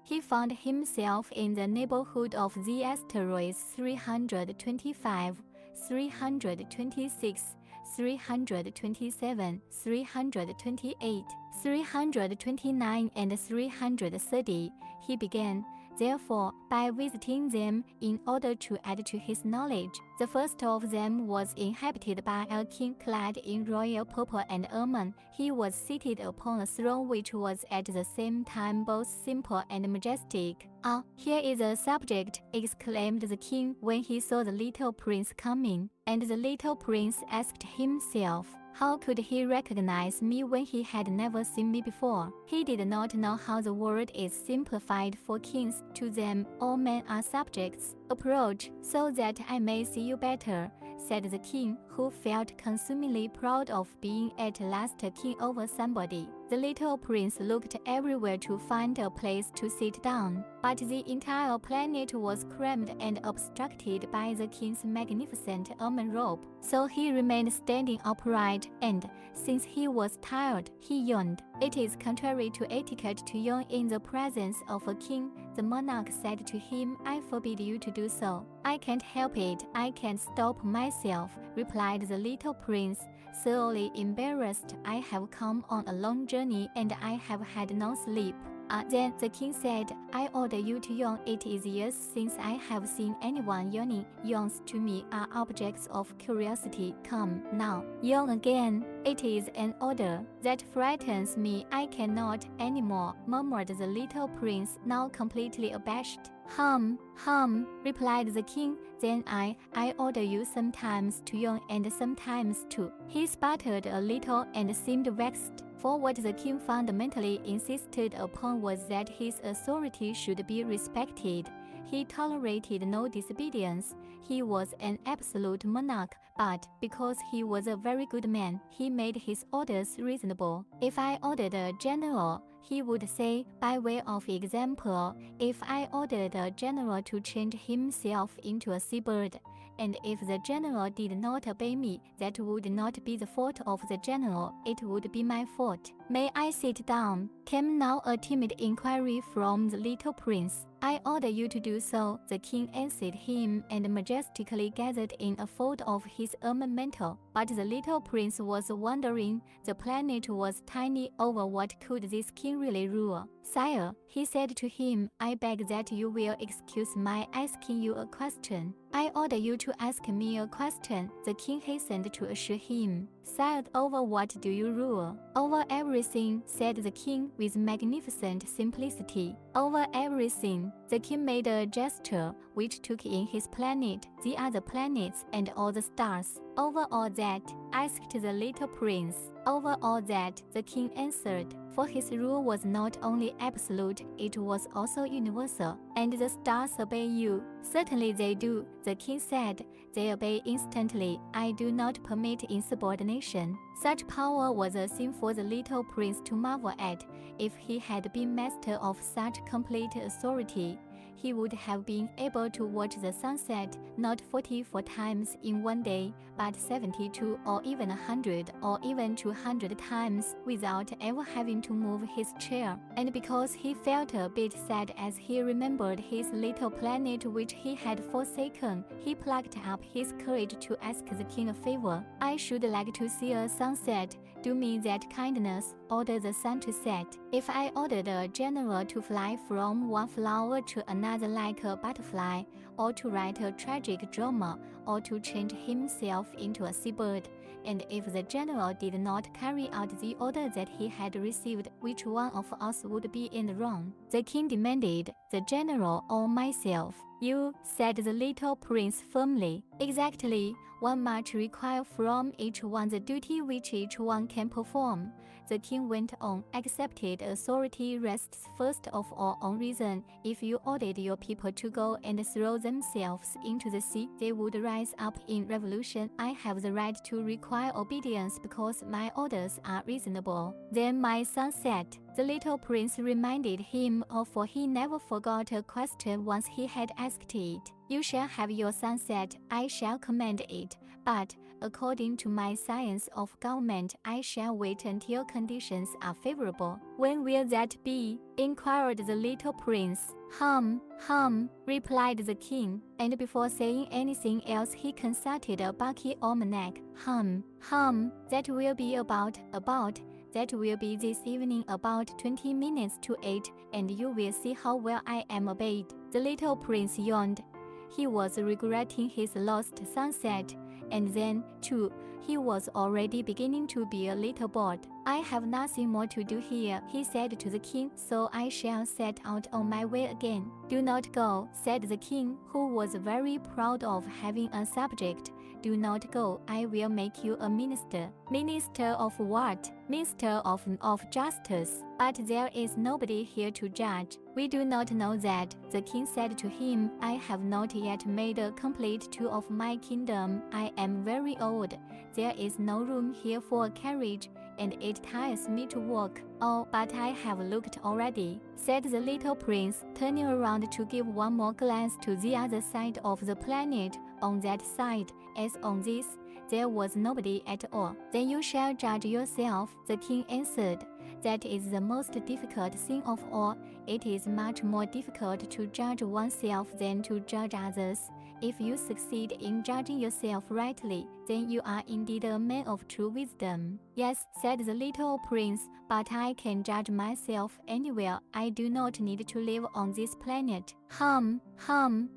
He found himself in the neighborhood of the asteroids 325, 326, 327, 328, 329, and 330. He began, therefore, by visiting them in order to add to his knowledge. The first of them was inhabited by a king clad in royal purple and ermine. He was seated upon a throne which was at the same time both simple and majestic. "Ah, here is a subject," exclaimed the king when he saw the little prince coming. And the little prince asked himself, how could he recognize me when he had never seen me before? He did not know how the word is simplified for kings. To them, all men are subjects. "Approach, so that I may see you better," said the king, who felt consumingly proud of being at last a king over somebody. The little prince looked everywhere to find a place to sit down, but the entire planet was crammed and obstructed by the king's magnificent ermine robe. So he remained standing upright, and, since he was tired, he yawned. "It is contrary to etiquette to yawn in the presence of a king," the monarch said to him. "I forbid you to do so." "I can't help it, I can't stop myself," replied the little prince, thoroughly embarrassed. "I have come on a long journey and I have had no sleep." Then the king said, "I order you to yawn. It is years since I have seen anyone yawning. Yawns to me are objects of curiosity. Come, now, yawn again." "It is an order. That frightens me. I cannot anymore," murmured the little prince, now completely abashed. Hum, replied the king. "Then I order you sometimes to yawn and sometimes to." He sputtered a little and seemed vexed, for what the king fundamentally insisted upon was that his authority should be respected. He tolerated no disobedience. He was an absolute monarch, but because he was a very good man, he made his orders reasonable. "If I ordered a general," he would say, by way of example, "if I ordered a general to change himself into a seabird, and if the general did not obey me, that would not be the fault of the general, it would be my fault." "May I sit down?" came now a timid inquiry from the little prince. "I order you to do so," the king answered him, and majestically gathered in a fold of his ermine mantle. But the little prince was wondering. The planet was tiny. Over what could this king really rule? "Sire," he said to him, "I beg that you will excuse my asking you a question." "I order you to ask me a question," the king hastened to assure him. "Sire, over what do you rule?" "Over everything," said the king with magnificent simplicity. "Over everything." The king made a gesture which took in his planet, the other planets, and all the stars. "Over all that?" asked the little prince. "Over all that," the king answered, for his rule was not only absolute, it was also universal. "And the stars obey you?" "Certainly they do," the king said. "They obey instantly. I do not permit insubordination." Such power was a thing for the little prince to marvel at. If he had been master of such complete authority, he would have been able to watch the sunset not 44 times in one day, but 72 or even 100 or even 200 times without ever having to move his chair. And because he felt a bit sad as he remembered his little planet which he had forsaken, he plucked up his courage to ask the king a favor. "I should like to see a sunset. Do me that kindness. Order the sun to set." "If I ordered a general to fly from one flower to another like a butterfly, or to write a tragic drama, or to change himself into a seabird, and if the general did not carry out the order that he had received, which one of us would be in the wrong?" the king demanded. "The general or myself?" "You," said the little prince firmly. "Exactly. One must require from each one the duty which each one can perform," the king went on. "Accepted authority rests first of all on reason. If you ordered your people to go and throw themselves into the sea, they would rise up in revolution. I have the right to require obedience because my orders are reasonable." "Then my sunset," the little prince reminded him of, for he never forgot a question once he had asked it. "You shall have your sunset. I shall command it. But according to my science of government, I shall wait until conditions are favorable. When will that be? Inquired the little prince. Hum, replied the king, and before saying anything else he consulted a bulky almanac. That will be that will be this evening about 20 minutes to 8, and you will see how well I am obeyed. The little prince yawned. He was regretting his lost sunset, and then, too, he was already beginning to be a little bored. I have nothing more to do here, he said to the king, so I shall set out on my way again. Do not go, said the king, who was very proud of having a subject. Do not go, I will make you a minister. Minister of what? Minister of justice. But there is nobody here to judge. We do not know that, the king said to him. I have not yet made a complete tour of my kingdom. I am very old. There is no room here for a carriage, and it tires me to walk. Oh, but I have looked already, said the little prince, turning around to give one more glance to the other side of the planet. On that side, as on this, there was nobody at all. Then you shall judge yourself, the king answered. That is the most difficult thing of all. It is much more difficult to judge oneself than to judge others. If you succeed in judging yourself rightly, then you are indeed a man of true wisdom. Yes, said the little prince, but I can judge myself anywhere. I do not need to live on this planet.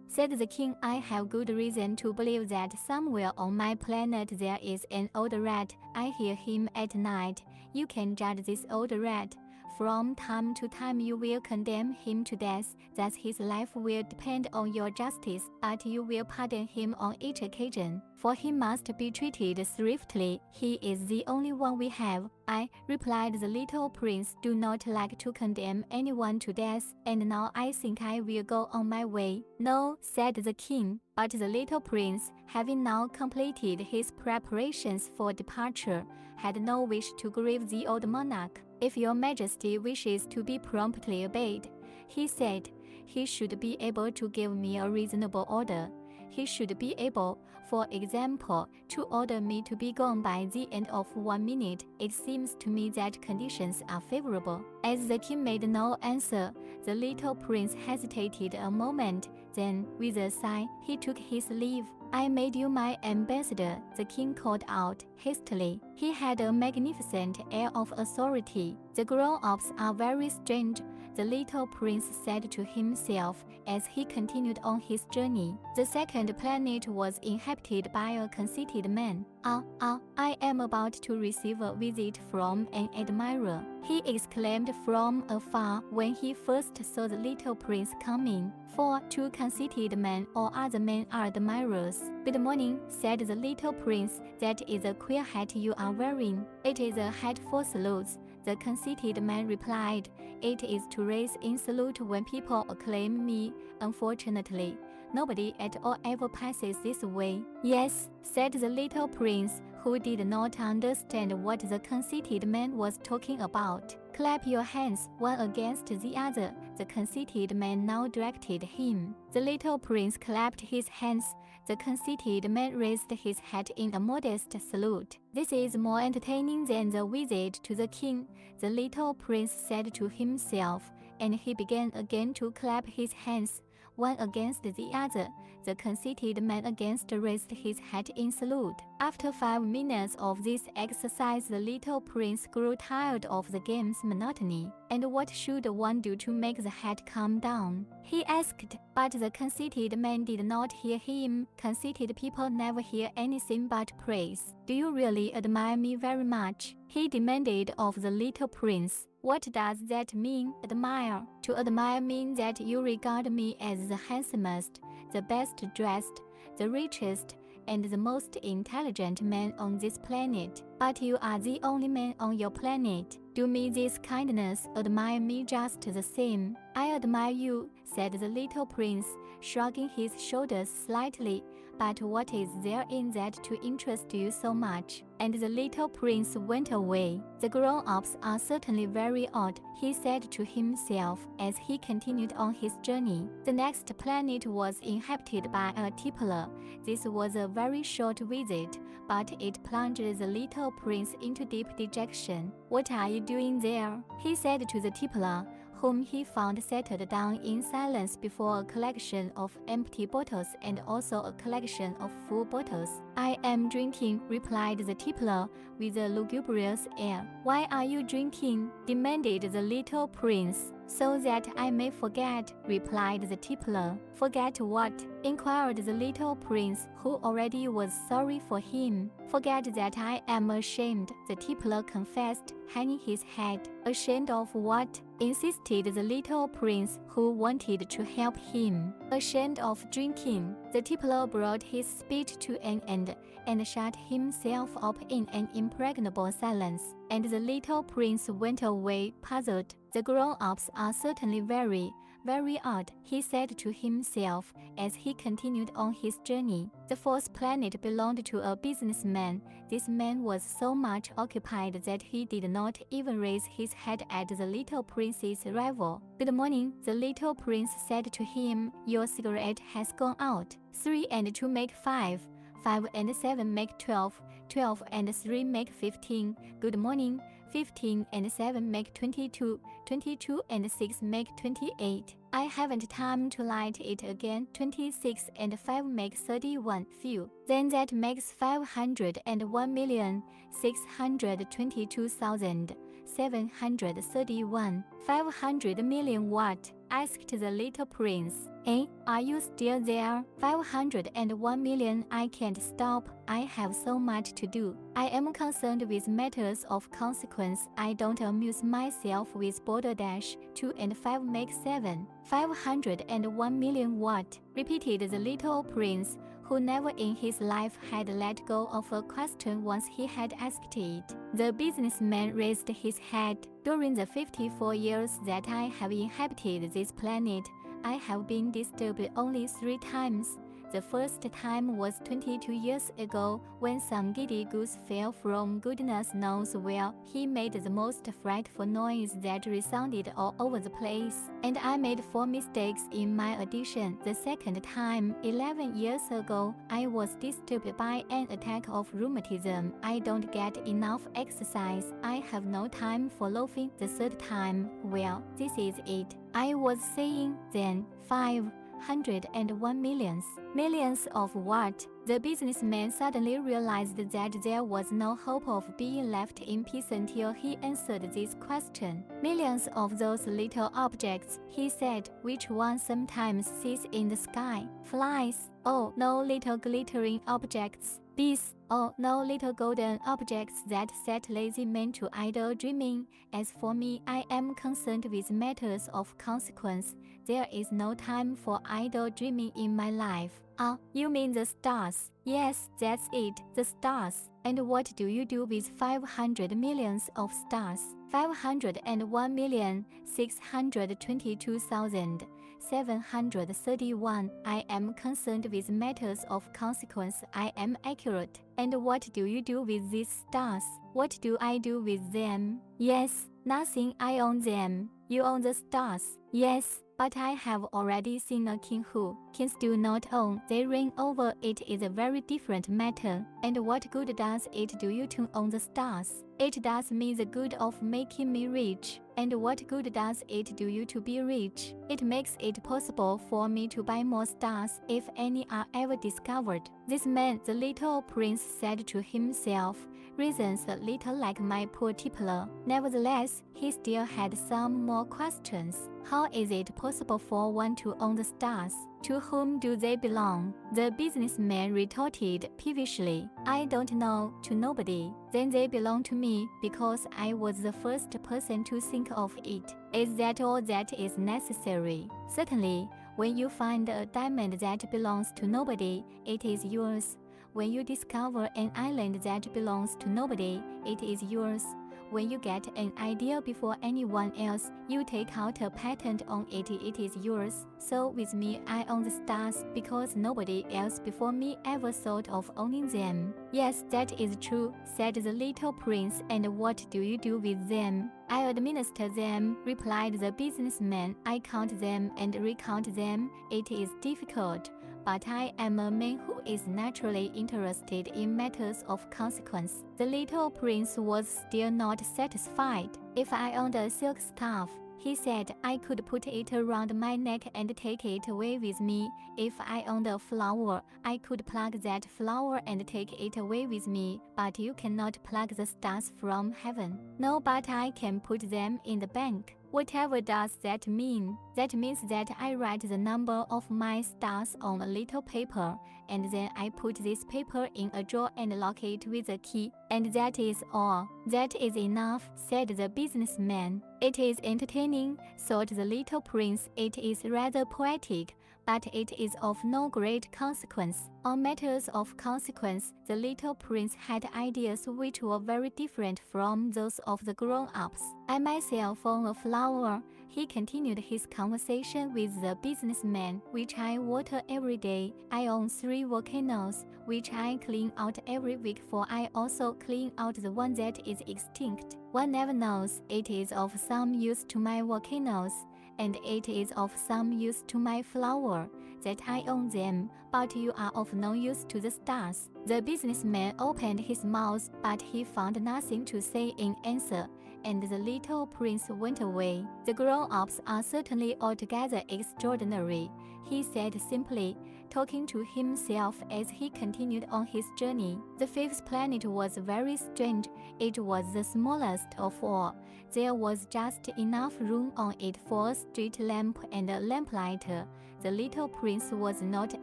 Said the king. I have good reason to believe that somewhere on my planet there is an old rat. I hear him at night. You can judge this old rat. From time to time you will condemn him to death, thus his life will depend on your justice, but you will pardon him on each occasion, for he must be treated swiftly. He is the only one we have. I, replied the little prince, do not like to condemn anyone to death, and now I think I will go on my way. No, said the king, but the little prince, having now completed his preparations for departure, had no wish to grieve the old monarch. If your majesty wishes to be promptly obeyed, he said, he should be able to give me a reasonable order. He should be able, for example, to order me to be gone by the end of 1 minute. It seems to me that conditions are favorable. As the king made no answer, the little prince hesitated a moment. Then, with a sigh, he took his leave. I made you my ambassador, the king called out hastily. He had a magnificent air of authority. The grown-ups are very strange, the little prince said to himself as he continued on his journey. The second planet was inhabited by a conceited man. I am about to receive a visit from an admirer, he exclaimed from afar when he first saw the little prince coming. For two conceited men or other men are admirers. Good morning, said the little prince. That is a queer hat you are wearing. It is a hat for salutes, the conceited man replied. It is to raise in salute when people acclaim me. Unfortunately, nobody at all ever passes this way. Yes, said the little prince, who did not understand what the conceited man was talking about. Clap your hands one against the other, the conceited man now directed him. The little prince clapped his hands. The conceited man raised his hat in a modest salute. This is more entertaining than the visit to the king, the little prince said to himself, and he began again to clap his hands, one against the other. The conceited man again raised his hat in salute. After 5 minutes of this exercise, the little prince grew tired of the game's monotony. And what should one do to make the hat come down? He asked, but the conceited man did not hear him. Conceited people never hear anything but praise. Do you really admire me very much? He demanded of the little prince. What does that mean, admire? To admire means that you regard me as the handsomest, the best dressed, the richest, and the most intelligent man on this planet. But you are the only man on your planet. Do me this kindness, admire me just the same. I admire you, said the little prince, shrugging his shoulders slightly, but what is there in that to interest you so much?" And the little prince went away. "The grown-ups are certainly very odd," he said to himself as he continued on his journey. The next planet was inhabited by a tippler. This was a very short visit, but it plunged the little prince into deep dejection. "What are you doing there?" he said to the tippler, whom he found settled down in silence before a collection of empty bottles and also a collection of full bottles. "I am drinking," replied the tippler with a lugubrious air. "Why are you drinking?" demanded the little prince. "So that I may forget," replied the tippler. "Forget what?" inquired the little prince, who already was sorry for him. "Forget that I am ashamed," the tippler confessed, hanging his head. "Ashamed of what?" insisted the little prince, who wanted to help him. "Ashamed of drinking." The tippler brought his speech to an end and shut himself up in an impregnable silence, and the little prince went away puzzled. "The grown-ups are certainly very, very odd," he said to himself as he continued on his journey. The fourth planet belonged to a businessman. This man was so much occupied that he did not even raise his head at the little prince's arrival. "Good morning," the little prince said to him. "Your cigarette has gone out. 3 and 2 make 5. 5 and 7 make 12. 12 and 3 make 15. Good morning. 15 and 7 make 22. 22 and 6 make 28. I haven't time to light it again. 26 and 5 make 31. Phew. Then that makes 501,622,731. 500 million what?" asked the little prince. "Eh? Are you still there? 501 million. I can't stop. I have so much to do. I am concerned with matters of consequence. I don't amuse myself with balderdash. 2 and 5 make 7. 501 million what?" repeated the little prince, who never in his life had let go of a question once he had asked it. The businessman raised his head. "During the 54 years that I have inhabited this planet, I have been disturbed only 3 times. The first time was 22 years ago, when some giddy goose fell from goodness knows where. He made the most frightful noise that resounded all over the place, and I made 4 mistakes in my addition. The second time, 11 years ago, I was disturbed by an attack of rheumatism. I don't get enough exercise. I have no time for loafing. The third time, well, this is it. I was saying then, 501 millions. Millions of what? The businessman suddenly realized that there was no hope of being left in peace until he answered this question. "Millions of those little objects," he said. "Which one sometimes sees in the sky? Flies? Oh, no, little glittering objects. Bees? Oh, no, little golden objects that set lazy men to idle dreaming. As for me, I am concerned with matters of consequence. There is no time for idle dreaming in my life." "Ah, you mean the stars?" "Yes, that's it, the stars." "And what do you do with 500 millions of stars?" 501,622,731. I am concerned with matters of consequence. I am accurate. "And what do you do with these stars?" "What do I do with them?" "Yes, nothing. I own them." "You own the stars?" "Yes. But I have already seen a king who kings do not own. They reign over. It is a very different matter." "And what good does it do you to own the stars?" "It does me the good of making me rich." "And what good does it do you to be rich?" "It makes it possible for me to buy more stars if any are ever discovered." This man, the little prince said to himself, reasons a little like my poor tippler. Nevertheless, he still had some more questions. How is it possible for one to own the stars? To whom do they belong? The businessman retorted peevishly. "I don't know. To nobody." "Then they belong to me, because I was the first person to think of it." "Is that all that is necessary?" "Certainly. When you find a diamond that belongs to nobody, it is yours. When you discover an island that belongs to nobody, it is yours. when you get an idea before anyone else, you take out a patent on it, it is yours. So with me, I own the stars because nobody else before me ever thought of owning them. Yes, that is true, said the little prince, and what do you do with them? I administer them, replied the businessman. I count them and recount them. It is difficult, but I am a man who is naturally interested in matters of consequence. The little prince was still not satisfied. If I owned a silk scarf, he said, I could put it around my neck and take it away with me. If I owned a flower, I could pluck that flower and take it away with me. But you cannot pluck the stars from heaven. No, but I can put them in the bank. Whatever does that mean? That means that I write the number of my stars on a little paper, and then I put this paper in a drawer and lock it with a key. And that is all. That is enough, said the businessman. It is entertaining, thought the little prince. It is rather poetic, but it is of no great consequence. On matters of consequence, the little prince had ideas which were very different from those of the grown-ups. I myself own a flower. He continued his conversation with the businessman, which I water every day. I own 3 volcanoes, which I clean out every week, for I also clean out the one that is extinct. One never knows. It is of some use to my volcanoes, and it is of some use to my flower, that I own them, but you are of no use to the stars. The businessman opened his mouth, but he found nothing to say in answer, and the little prince went away. The grown-ups are certainly altogether extraordinary, he said simply, talking to himself as he continued on his journey. The 5th planet was very strange. It was the smallest of all. There was just enough room on it for a street lamp and a lamplighter. The little prince was not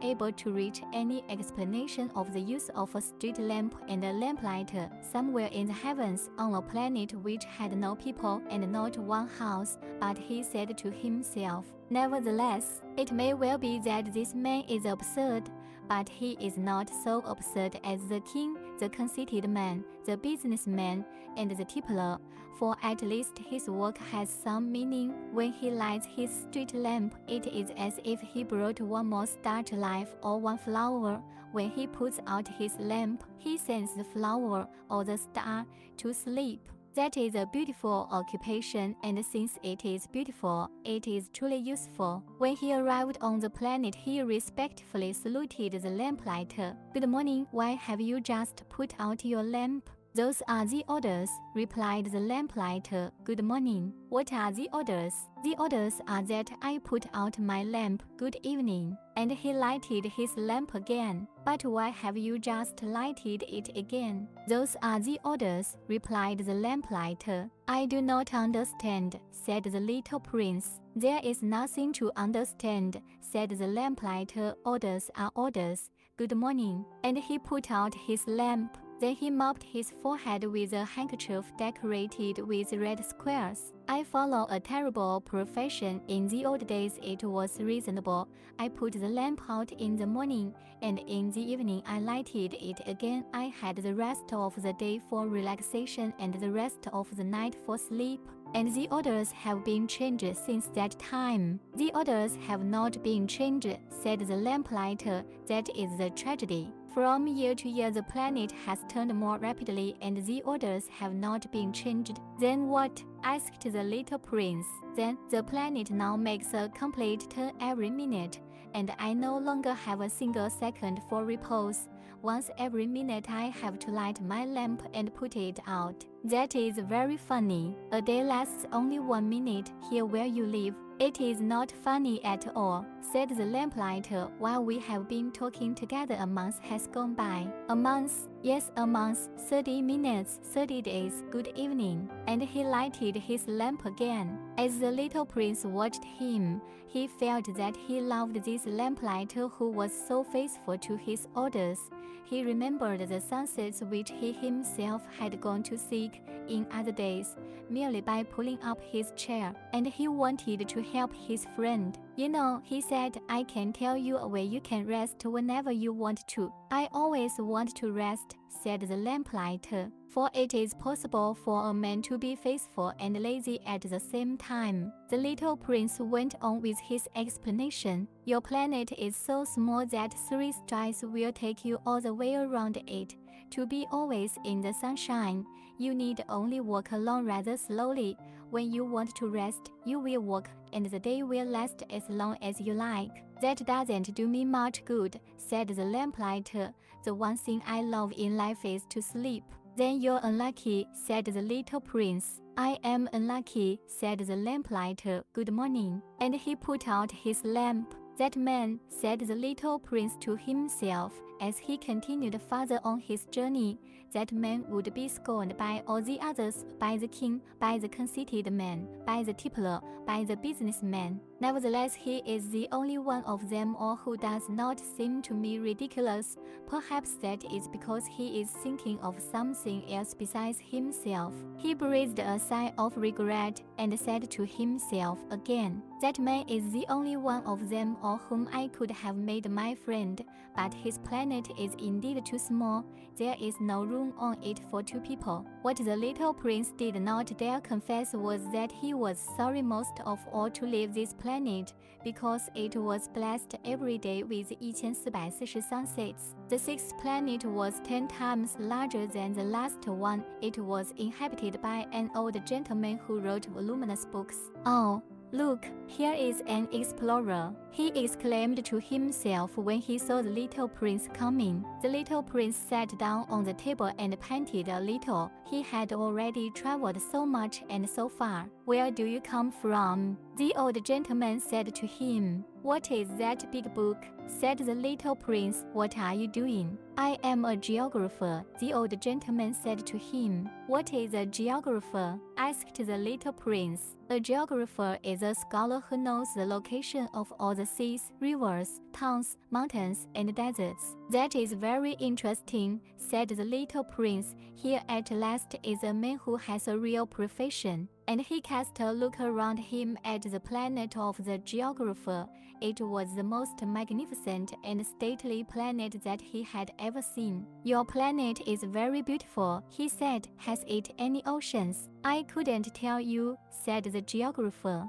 able to reach any explanation of the use of a street lamp and a lamplighter. Somewhere in the heavens, on a planet which had no people and not one house, but he said to himself, nevertheless, it may well be that this man is absurd, but he is not so absurd as the king, the conceited man, the businessman, and the tippler, for at least his work has some meaning. When he lights his street lamp, it is as if he brought one more star to life or one flower. When he puts out his lamp, he sends the flower or the star to sleep. That is a beautiful occupation, and since it is beautiful, it is truly useful. When he arrived on the planet, he respectfully saluted the lamplighter. Good morning, why have you just put out your lamp? Those are the orders, replied the lamplighter. Good morning. What are the orders? The orders are that I put out my lamp. Good evening. And he lighted his lamp again. But why have you just lighted it again? Those are the orders, replied the lamplighter. I do not understand, said the little prince. There is nothing to understand, said the lamplighter. Orders are orders. Good morning. And he put out his lamp. Then he mopped his forehead with a handkerchief decorated with red squares. I follow a terrible profession. In the old days it was reasonable. I put the lamp out in the morning, and in the evening I lighted it again. I had the rest of the day for relaxation and the rest of the night for sleep. And the orders have been changed since that time. The orders have not been changed, said the lamplighter. That is the tragedy. From year to year the planet has turned more rapidly, and the orders have not been changed. Then what? Asked the little prince. Then the planet now makes a complete turn every minute, and I no longer have a single second for repose. Once every minute I have to light my lamp and put it out. That is very funny. A day lasts only 1 minute here where you live. It is not funny at all, said the lamplighter. While we have been talking together, a month has gone by. A month? Yes, a month. 30 minutes, 30 days. Good evening. And he lighted his lamp again. As the little prince watched him, he felt that he loved this lamplighter who was so faithful to his orders. He remembered the sunsets which he himself had gone to seek in other days, merely by pulling up his chair, and he wanted to help his friend. You know, he said, I can tell you a way you can rest whenever you want to. I always want to rest, said the lamplighter, for it is possible for a man to be faithful and lazy at the same time. The little prince went on with his explanation. Your planet is so small that 3 strides will take you all the way around it. To be always in the sunshine, you need only walk along rather slowly. When you want to rest, you will walk, and the day will last as long as you like. That doesn't do me much good, said the lamplighter. The one thing I love in life is to sleep. Then you're unlucky, said the little prince. I am unlucky, said the lamplighter. Good morning. And he put out his lamp. That man, said the little prince to himself as he continued farther on his journey, that man would be scorned by all the others, by the king, by the conceited man, by the tippler, by the businessman. Nevertheless, he is the only one of them all who does not seem to me ridiculous. Perhaps that is because he is thinking of something else besides himself. He breathed a sigh of regret and said to himself again, that man is the only one of them all whom I could have made my friend, but his planet is indeed too small. There is no room on it for 2 people. What the little prince did not dare confess was that he was sorry most of all to leave this planet, because it was blessed every day with 1440 sunsets. The 6th planet was 10 times larger than the last one. It was inhabited by an old gentleman who wrote voluminous books. Oh, look, here is an explorer, he exclaimed to himself when he saw the little prince coming. The little prince sat down on the table and panted a little. He had already traveled so much and so far. Where do you come from? The old gentleman said to him. What is that big book? Said the little prince. What are you doing? I am a geographer, the old gentleman said to him. What is a geographer? Asked the little prince. A geographer is a scholar who knows the location of all the seas, rivers, towns, mountains, and deserts. That is very interesting, said the little prince. Here at last is a man who has a real profession. And he cast a look around him at the planet of the geographer. It was the most magnificent and stately planet that he had ever seen. Your planet is very beautiful, he said. Has it any oceans? I couldn't tell you, said the geographer.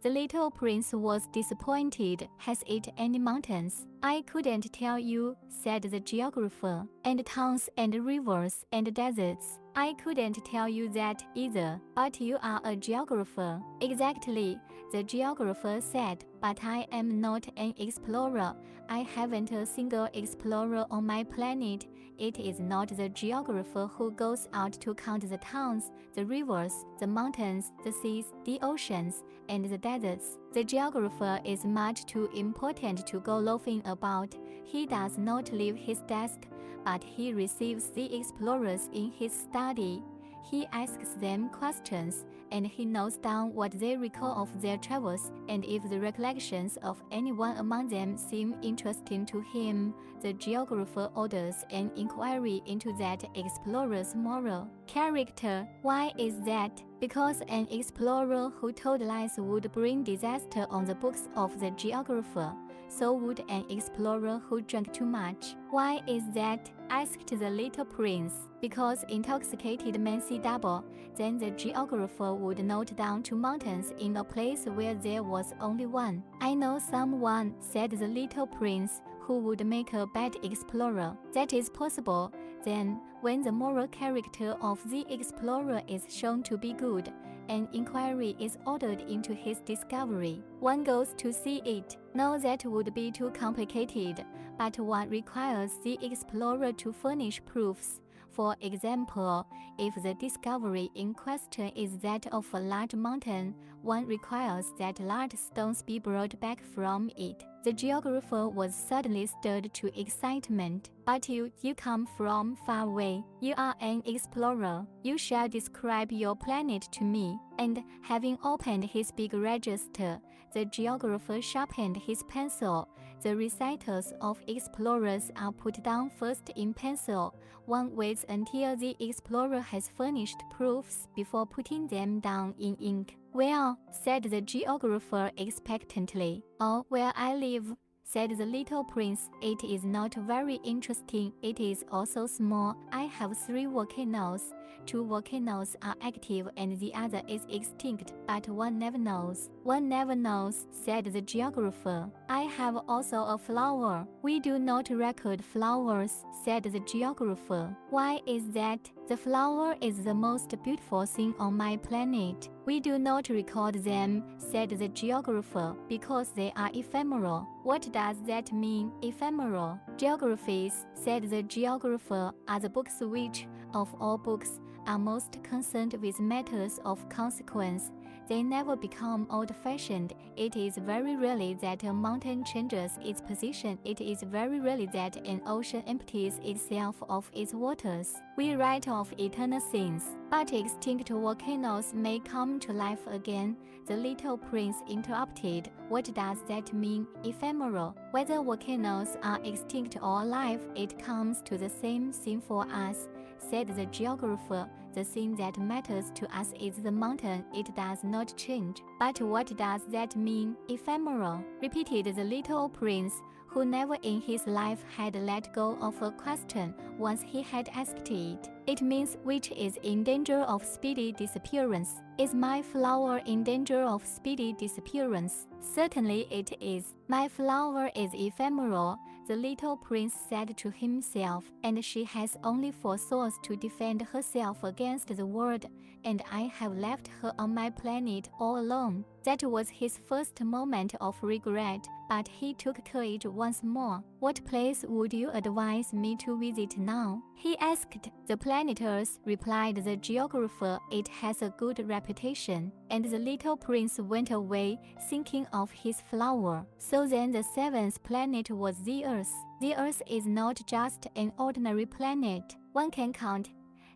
The little prince was disappointed. Has it any mountains? I couldn't tell you, said the geographer. And towns and rivers and deserts? I couldn't tell you that either, but you are a geographer. Exactly, the geographer said, but I am not an explorer. I haven't a single explorer on my planet. It is not the geographer who goes out to count the towns, the rivers, the mountains, the seas, the oceans, and the deserts. The geographer is much too important to go loafing about. He does not leave his desk, but he receives the explorers in his study. He asks them questions, and he notes down what they recall of their travels, and if the recollections of anyone among them seem interesting to him, the geographer orders an inquiry into that explorer's moral character. Why is that? Because an explorer who told lies would bring disaster on the books of the geographer. So would an explorer who drank too much. Why is that? Asked the little prince. Because intoxicated men see double. Then the geographer would note down 2 mountains in a place where there was only one. I know someone, said the little prince, who would make a bad explorer. That is possible. Then, when the moral character of the explorer is shown to be good, an inquiry is ordered into his discovery. One goes to see it. No, that would be too complicated, but one requires the explorer to furnish proofs. For example, if the discovery in question is that of a large mountain, one requires that large stones be brought back from it. The geographer was suddenly stirred to excitement. But you come from far away. You are an explorer. You shall describe your planet to me. And having opened his big register, the geographer sharpened his pencil. The recitals of explorers are put down first in pencil. One waits until the explorer has furnished proofs before putting them down in ink. "Well," said the geographer expectantly. "Oh, where I live," said the little prince. "It is not very interesting. It is also small. I have 3 volcanoes. 2 volcanoes are active and the other is extinct, but one never knows." "One never knows," said the geographer. "I have also a flower." "We do not record flowers," said the geographer. "Why is that?" "The flower is the most beautiful thing on my planet." "We do not record them," said the geographer, "because they are ephemeral." "What does that mean, ephemeral?" "Geographies," said the geographer, "are the books which, of all books, are most concerned with matters of consequence. They never become old-fashioned. It is very rarely that a mountain changes its position. It is very rarely that an ocean empties itself of its waters. We write of eternal things, but extinct volcanoes may come to life again." The little prince interrupted. "What does that mean, ephemeral?" "Whether volcanoes are extinct or alive, it comes to the same thing for us," said the geographer. "The thing that matters to us is the mountain. It does not change." "But what does that mean, ephemeral?" repeated the little prince, who never in his life had let go of a question once he had asked it. "It means which is in danger of speedy disappearance." "Is my flower in danger of speedy disappearance?" "Certainly it is." "My flower is ephemeral," the little prince said to himself, "and she has only forethought to defend herself against the world, and I have left her on my planet all alone." That was his first moment of regret, but he took courage once more. "What place would you advise me to visit now?" he asked. "The planet Earth," replied the geographer. "It has a good reputation." And the little prince went away, thinking of his flower. So then the 7th planet was the Earth. The Earth is not just an ordinary planet. One can count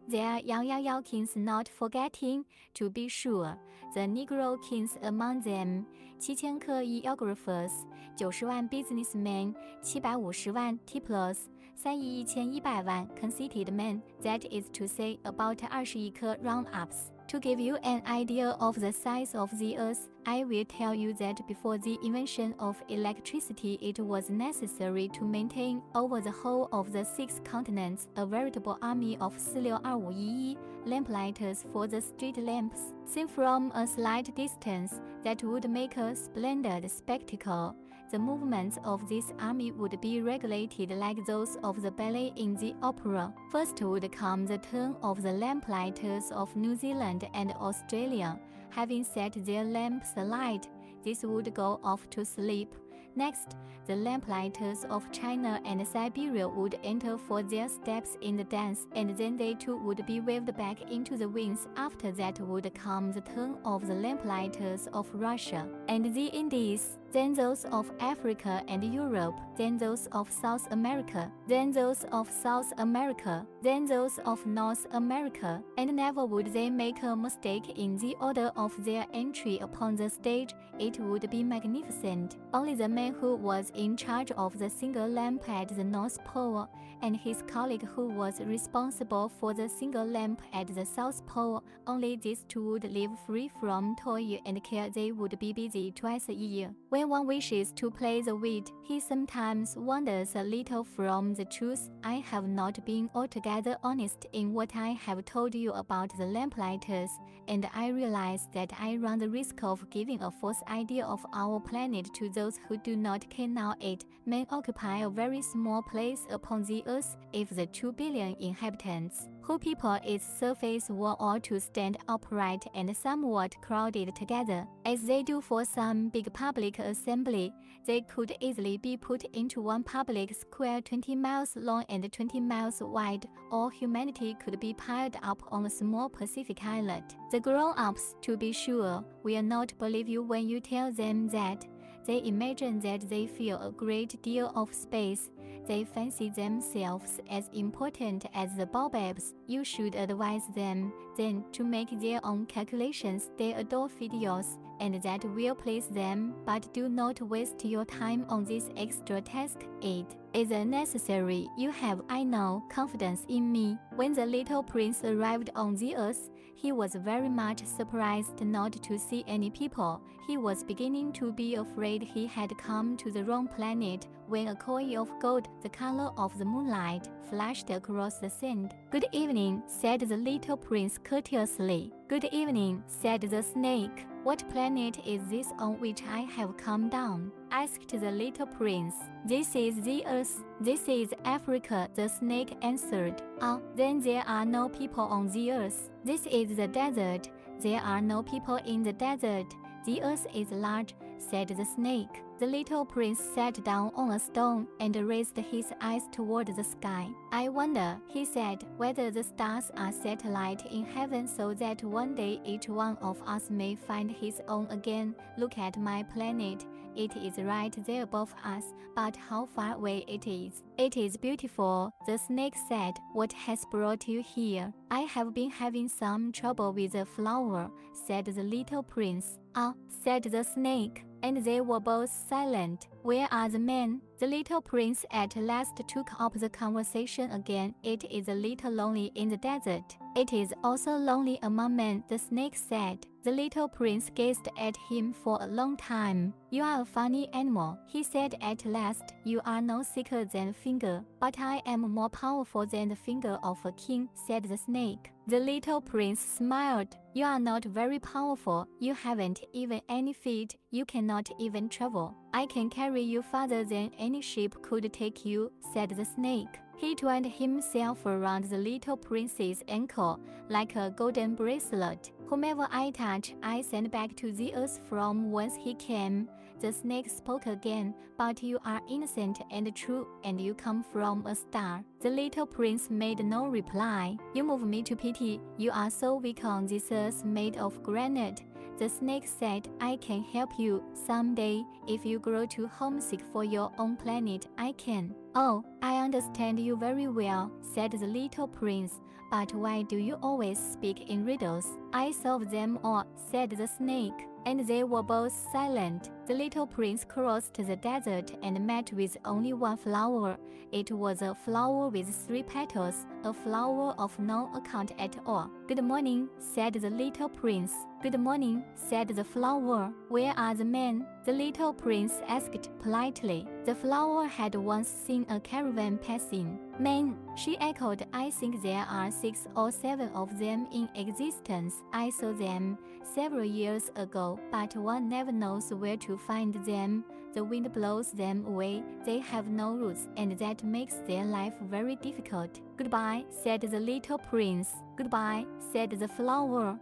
their young kings, not forgetting, to be sure, the Negro kings among them. 7000颗geographers, 90万 businessmen, 750万 tipplers, 3亿1100万 conceited men, that is to say, about 20亿颗 round-ups. To give you an idea of the size of the Earth, I will tell you that before the invention of electricity, it was necessary to maintain over the whole of the 6 continents a veritable army of 46211 lamplighter for the street lamps. Seen from a slight distance, that would make a splendid spectacle. The movements of this army would be regulated like those of the ballet in the opera. First would come the turn of the lamplighter of New Zealand and Australia. Having set their lamps alight, these would go off to sleep. Next, the lamplighters of China and Siberia would enter for their steps in the dance, and then they too would be waved back into the winds. After that would come the turn of the lamplighters of Russia and the Indies, then those of Africa and Europe, then those of South America, then those of South America, then those of North America, and never would they make a mistake in the order of their entry upon the stage. It would be magnificent. Only the man who was in charge of the single lamp at the North Pole, and his colleague who was responsible for the single lamp at the South Pole, only these two would live free from toil and care. They would be busy twice a year. When one wishes to play the wit, he sometimes wanders a little from the truth. I have not been altogether honest in what I have told you about the lamplighters, and I realize that I run the risk of giving a false idea of our planet to those who do not care now. It may occupy a very small place upon the earth if the 2 billion inhabitants who people its surface were all to stand upright and somewhat crowded together, as they do for some big public assembly. They could easily be put into one public square 20 miles long and 20 miles wide. All humanity could be piled up on a small Pacific island. The grown-ups, to be sure, will not believe you when you tell them that. They imagine that they fill a great deal of space. They fancy themselves as important as the baobabs. You should advise them, then, to make their own calculations. They adore figures, and that will please them, but do not waste your time on this extra task. It is unnecessary. You have, I know, confidence in me. When the little prince arrived on the earth, He was very much surprised not to see any people. He was beginning to be afraid he had come to the wrong planet when a coin of gold, the color of the moonlight, flashed across the sand. "Good evening," said the little prince courteously. "Good evening," said the snake. "What planet is this on which I have come down?" asked the little prince. "This is the Earth. This is Africa," the snake answered. "Ah, then there are no people on the Earth." "This is the desert. There are no people in the desert. The Earth is large," said the snake. The little prince sat down on a stone and raised his eyes toward the sky. "I wonder," he said, "whether the stars are satellites in heaven so that one day each one of us may find his own again. Look at my planet. It is right there above us, but how far away it is." "It is beautiful," the snake said. "What has brought you here?" "I have been having some trouble with a flower," said the little prince. "Ah," said the snake, and they were both silent. "Where are the men?" The little prince at last took up the conversation again. "It is a little lonely in the desert." "It is also lonely among men," the snake said. The little prince gazed at him for a long time. "You are a funny animal," he said at last. "You are no thicker than a finger." "But I am more powerful than the finger of a king," said the snake. The little prince smiled. "You are not very powerful. You haven't even any feet. You cannot even travel. I can carry you farther than any ship could take you," said the snake. He twined himself around the little prince's ankle like a golden bracelet. "Whomever I touch, I send back to the earth from whence he came." The snake spoke again. "But you are innocent and true, and you come from a star." The little prince made no reply. "You move me to pity. You are so weak on this earth made of granite." The snake said, "I can help you someday. If you grow too homesick for your own planet, I can." "Oh, I understand you very well," said the little prince. "But why do you always speak in riddles?" "I solve them all," said the snake. And they were both silent. The little prince crossed the desert and met with only one flower. It was a flower with 3 petals, a flower of no account at all. "Good morning," said the little prince. "Good morning," said the flower. "Where are the men?" the little prince asked politely. The flower had once seen a caravan passing. "Men," she echoed. "I think there are 6 or 7 of them in existence. I saw them several years ago, but one never knows where to find them. The wind blows them away. They have no roots, and that makes their life very difficult." "Goodbye," said the little prince. "Goodbye," said the flower.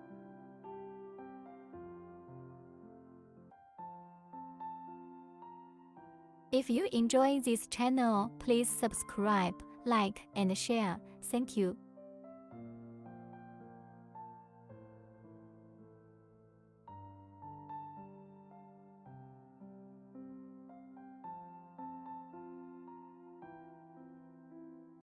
If you enjoy this channel, please subscribe, like, and share. Thank you.